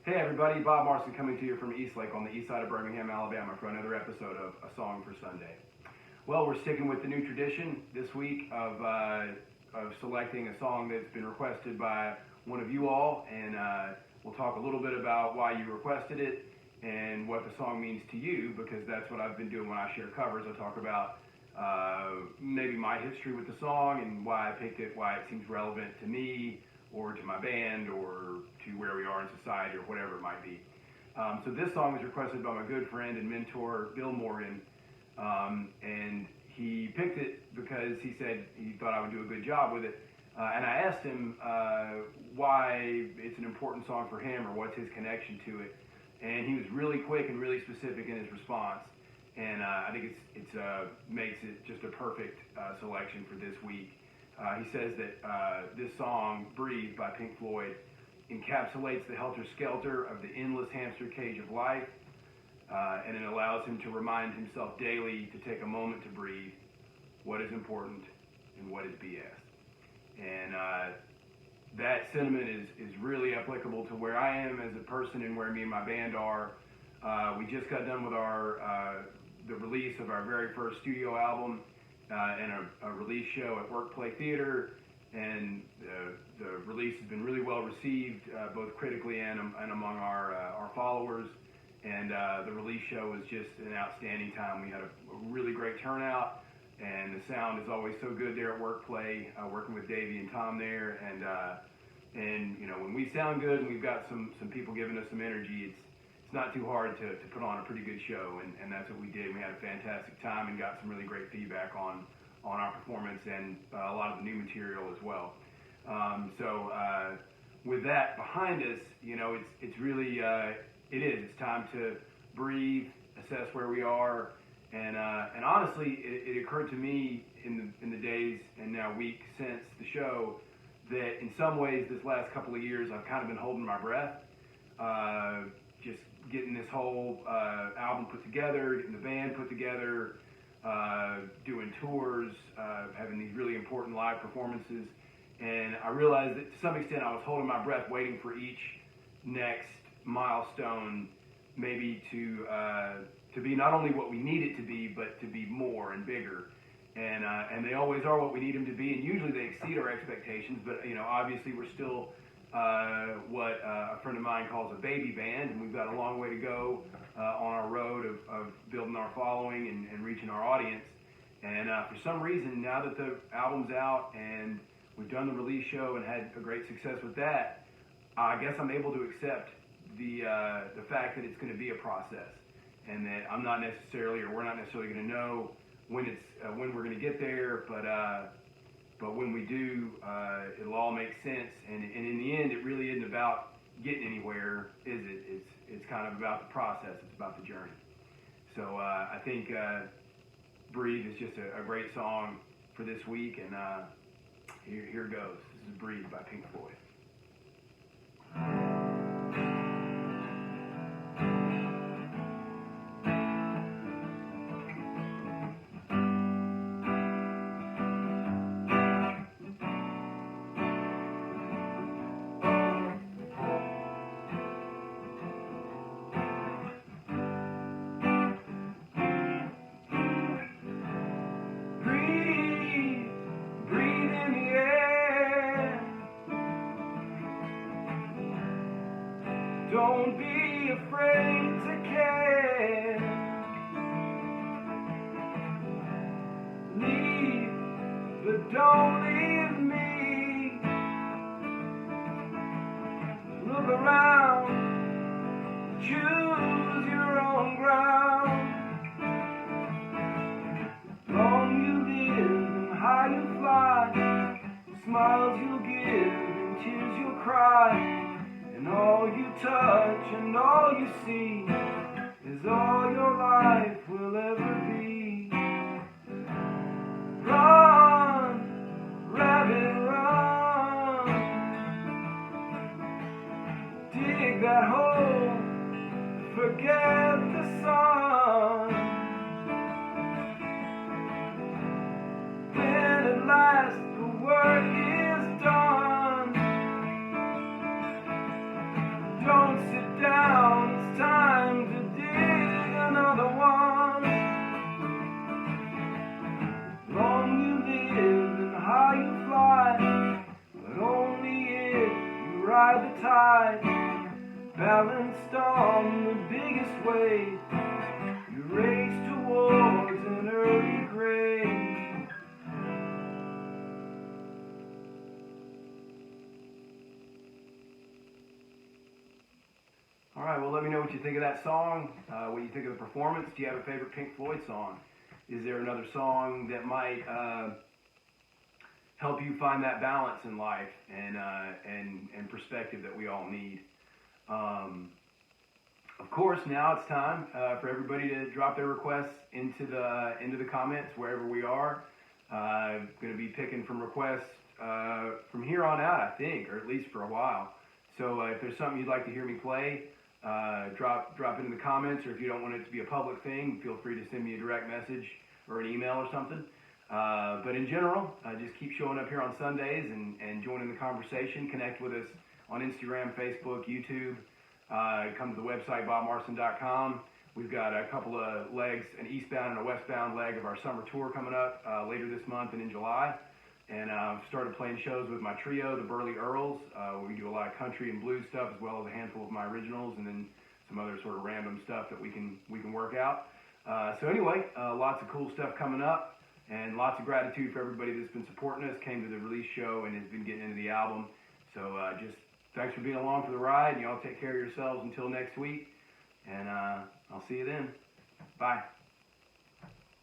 Hey everybody, Bob Marson coming to you from Eastlake on the east side of Birmingham, Alabama for another episode of A Song for Sunday. Well, we're sticking with the new tradition this week of selecting a song that's been requested by one of you all, and we'll talk a little bit about why you requested it and what the song means to you, because that's what I've been doing when I share covers. I talk about maybe my history with the song and why I picked it, why it seems relevant to me or to my band or to where we are in society or whatever it might be. So this song was requested by my good friend and mentor, Bill Morgan, and he picked it because he said he thought I would do a good job with it. And I asked him why it's an important song for him or what's his connection to it. And he was really quick and really specific in his response. And I think it makes it just a perfect selection for this week. He says that this song, Breathe by Pink Floyd, encapsulates the helter-skelter of the endless hamster cage of life, and it allows him to remind himself daily to take a moment to breathe what is important and what is BS. And that sentiment is really applicable to where I am as a person and where me and my band are. We just got done with the release of our very first studio album, and a release show at Workplay Theater, and the release has been really well received, both critically and among our followers. And the release show was just an outstanding time. We had a really great turnout, and the sound is always so good there at Workplay, working with Davey and Tom there. And you know, when we sound good and we've got some people giving us some energy, it's not too hard to put on a pretty good show, and that's what we did. We had a fantastic time and got some really great feedback on our performance and a lot of the new material as well. So with that behind us, you know, it's really it's time to breathe, assess where we are, and honestly, it occurred to me in the days and now weeks since the show that in some ways this last couple of years I've kind of been holding my breath. Just getting this whole album put together, getting the band put together, doing tours, having these really important live performances. And I realized that to some extent I was holding my breath waiting for each next milestone maybe to be not only what we need it to be, but to be more and bigger. And they always are what we need them to be, and usually they exceed our expectations, but you know, obviously we're still what a friend of mine calls a baby band, and we've got a long way to go on our road of building our following and reaching our audience. And for some reason, now that the album's out and we've done the release show and had a great success with that, I guess I'm able to accept the fact that it's going to be a process, and that I'm not necessarily, or we're not necessarily going to know when we're going to get there, but when we do, it'll all make sense. And in the end, it really isn't about getting anywhere, is it? It's kind of about the process. It's about the journey. So I think Breathe is just a great song for this week. And here goes. This is Breathe by Pink Floyd. Don't be afraid to care. Leave, but don't leave me. Look around, choose your own ground. Long you live and high you fly. Smiles you'll give and tears you'll cry. And all you touch and all you see is all your life will ever be. Run, rabbit, run. Dig that hole, forget the sun. When at last the work is done, don't sit down. balanced on the biggest wave. You race towards an early grave. All right, well, let me know what you think of that song, what you think of the performance. Do you have a favorite Pink Floyd song? Is there another song that might help you find that balance in life and perspective that we all need? Of course, now it's time for everybody to drop their requests into the comments wherever we are. Going to be picking from requests from here on out, I think, or at least for a while. So if there's something you'd like to hear me play, drop it in the comments, or if you don't want it to be a public thing, feel free to send me a direct message or an email or something. But in general, just keep showing up here on Sundays and joining the conversation. Connect with us on Instagram, Facebook, YouTube. Come to the website, bobmarson.com. We've got a couple of legs, an eastbound and a westbound leg of our summer tour coming up later this month and in July. And I've started playing shows with my trio, the Burley Earls. We do a lot of country and blues stuff, as well as a handful of my originals, and then some other sort of random stuff that we can work out. So anyway, lots of cool stuff coming up, and lots of gratitude for everybody that's been supporting us, came to the release show, and has been getting into the album. So just thanks for being along for the ride, and y'all take care of yourselves until next week, and I'll see you then. Bye.